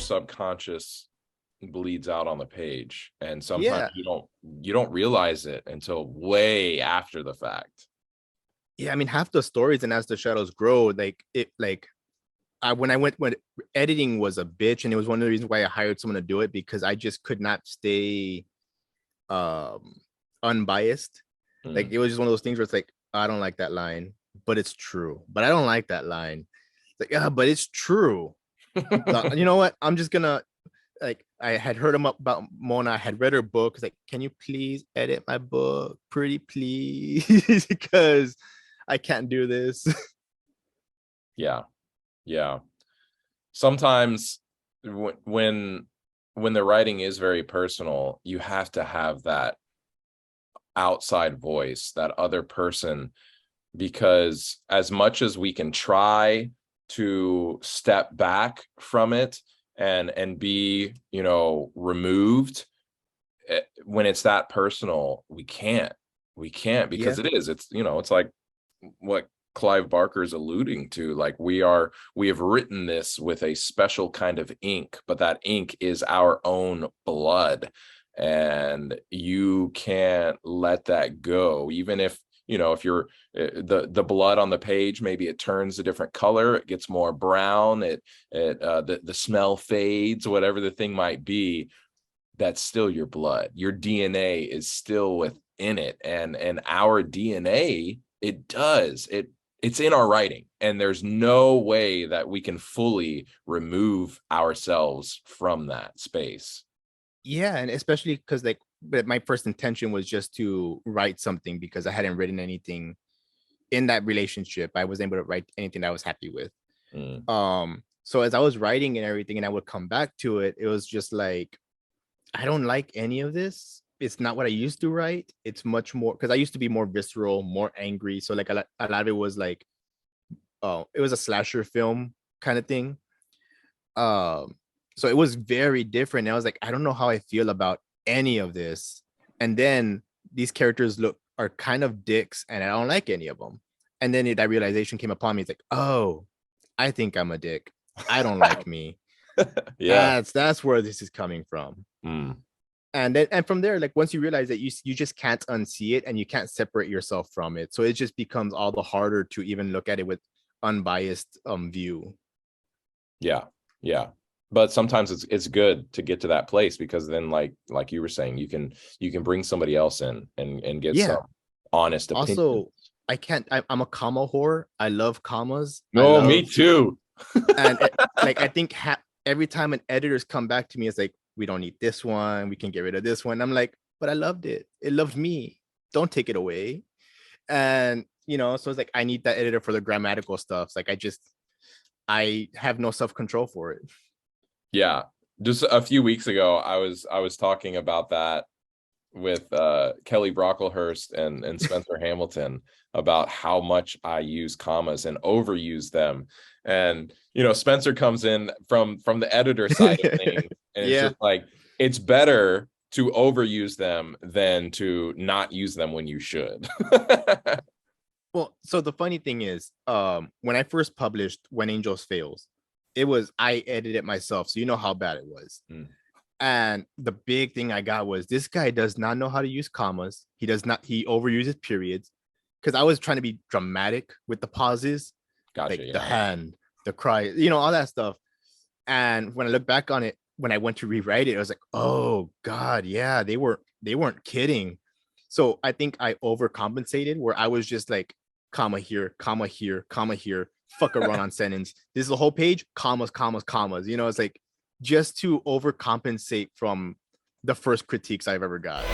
subconscious bleeds out on the page, and sometimes Yeah. you don't realize it until way after the fact. Yeah, I mean, half the stories and As the Shadows Grow, when editing was a bitch, and it was one of the reasons why I hired someone to do it, because I just could not stay um unbiased. Like, Mm. it was just one of those things where it's like, I don't like that line, but it's true. But I don't like that line. It's like, but it's true. You know what? I'm just gonna, like, I had heard about Mona. I had read her book. It's like, can you please edit my book, pretty please? Because I can't do this. Yeah, yeah. Sometimes when the writing is very personal, you have to have that outside voice, that other person, because as much as we can try to step back from it and be, removed, when it's that personal, we can't Yeah. because it's like what Clive Barker is alluding to. Like, we have written this with a special kind of ink, but that ink is our own blood, and you can't let that go. Even if if you're the blood on the page, maybe it turns a different color, it gets more brown, the smell fades, whatever the thing might be, that's still your blood. Your DNA is still within it, and our DNA, it's in our writing, and there's no way that we can fully remove ourselves from that space. Yeah, and especially because, like, but my first intention was just to write something, because I hadn't written anything in that relationship. I wasn't able to write anything that I was happy with. Mm. So as I was writing and everything, and I would come back to it, it was just like, I don't like any of this. It's not what I used to write. It's much more, because I used to be more visceral, more angry. So like a lot of it was like, oh, it was a slasher film kind of thing. Um, so it was very different. And I was like, I don't know how I feel about any of this. And then these characters are kind of dicks, and I don't like any of them. And then that realization came upon me. It's like, oh, I think I'm a dick. I don't like me. Yeah. That's where this is coming from. Mm. And from there, like, once you realize that you just can't unsee it, and you can't separate yourself from it, so it just becomes all the harder to even look at it with unbiased view. Yeah. Yeah. But sometimes it's good to get to that place, because then, like you were saying, you can bring somebody else in and get Yeah. some honest opinion. Also, I'm a comma whore. I love commas. I No, me love too. and like, I think every time an editor's come back to me, it's like, we don't need this one, we can get rid of this one. I'm like, but I loved it, it loved me, don't take it away. And so it's like, I need that editor for the grammatical stuff. It's like, I have no self-control for it. Yeah. Just a few weeks ago, I was talking about that with Kelly Brocklehurst and Spencer Hamilton, about how much I use commas and overuse them. And Spencer comes in from the editor side of things, and it's Yeah. just like, it's better to overuse them than to not use them when you should. Well, so the funny thing is, when I first published When Angels Fails, I edited it myself, so you know how bad it was. Mm. And the big thing I got was, this guy does not know how to use commas. He overuses periods, because I was trying to be dramatic with the pauses, Gotcha. like the Yeah. hand, the cry, all that stuff. And when I look back on it, when I went to rewrite it, I was like, oh God, yeah, they weren't kidding. So I think I overcompensated, where I was just like, comma here, comma here, comma here, fuck a run-on sentence. This is the whole page, commas, commas, commas. It's like, just to overcompensate from the first critiques I've ever got.